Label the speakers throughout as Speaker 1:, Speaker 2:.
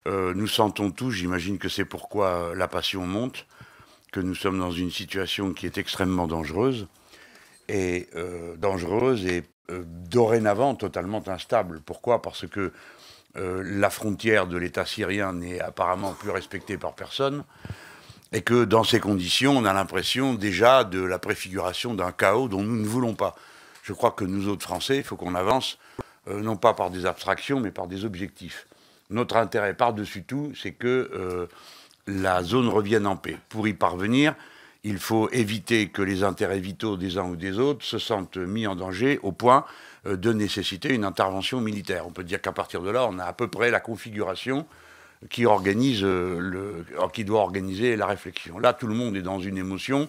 Speaker 1: Nous sentons tous, j'imagine que c'est pourquoi la passion monte, que nous sommes dans une situation qui est extrêmement dangereuse et dorénavant totalement instable. Pourquoi? Parce que la frontière de l'État syrien n'est apparemment plus respectée par personne et que dans ces conditions, on a l'impression déjà de la préfiguration d'un chaos dont nous ne voulons pas. Je crois que nous autres Français, il faut qu'on avance non pas par des abstractions, mais par des objectifs. Notre intérêt par-dessus tout, c'est que la zone revienne en paix. Pour y parvenir, il faut éviter que les intérêts vitaux des uns ou des autres se sentent mis en danger au point de nécessiter une intervention militaire. On peut dire qu'à partir de là, on a à peu près la configuration qui doit organiser la réflexion. Là, tout le monde est dans une émotion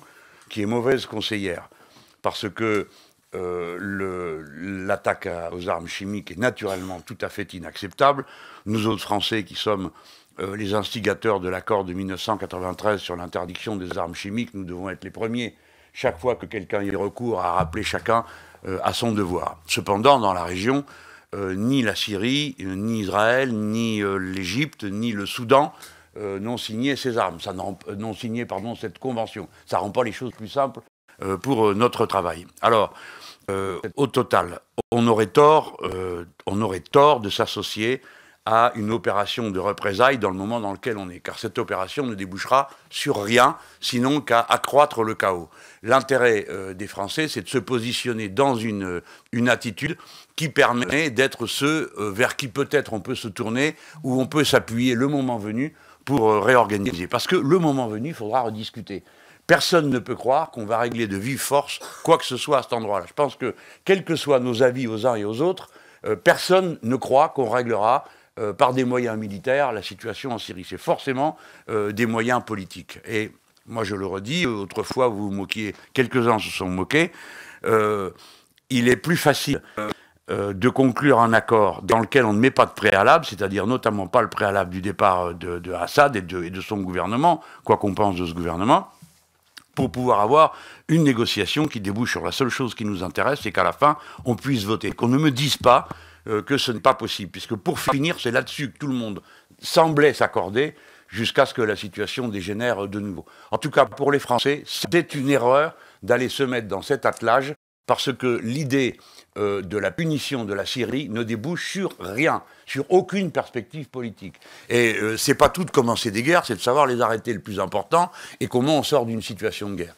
Speaker 1: qui est mauvaise conseillère, parce que l'attaque aux armes chimiques est naturellement tout à fait inacceptable. Nous autres Français qui sommes les instigateurs de l'accord de 1993 sur l'interdiction des armes chimiques, nous devons être les premiers, chaque fois que quelqu'un y recourt, à rappeler chacun à son devoir. Cependant, dans la région, ni la Syrie, ni Israël, ni l'Égypte, ni le Soudan n'ont signé ces armes, n'ont signé cette convention. Ça ne rend pas les choses plus simples pour notre travail. Alors, au total, on aurait tort de s'associer à une opération de représailles dans le moment dans lequel on est, car cette opération ne débouchera sur rien, sinon qu'à accroître le chaos. L'intérêt des Français, c'est de se positionner dans une attitude qui permet d'être ceux vers qui peut-être on peut se tourner, où on peut s'appuyer le moment venu pour réorganiser. Parce que le moment venu, il faudra rediscuter. Personne ne peut croire qu'on va régler de vive force quoi que ce soit à cet endroit-là. Je pense que, quels que soient nos avis aux uns et aux autres, personne ne croit qu'on réglera par des moyens militaires la situation en Syrie. C'est forcément des moyens politiques. Et moi, je le redis, autrefois, vous vous moquiez, quelques-uns se sont moqués, il est plus facile de conclure un accord dans lequel on ne met pas de préalable, c'est-à-dire notamment pas le préalable du départ de Assad et de son gouvernement, quoi qu'on pense de ce gouvernement, pour pouvoir avoir une négociation qui débouche sur la seule chose qui nous intéresse, c'est qu'à la fin, on puisse voter. Qu'on ne me dise pas que ce n'est pas possible, puisque pour finir, c'est là-dessus que tout le monde semblait s'accorder jusqu'à ce que la situation dégénère de nouveau. En tout cas, pour les Français, c'est une erreur d'aller se mettre dans cet attelage, parce que l'idée de la punition de la Syrie ne débouche sur rien, sur aucune perspective politique. Et c'est pas tout de commencer des guerres, c'est de savoir les arrêter le plus important et comment on sort d'une situation de guerre.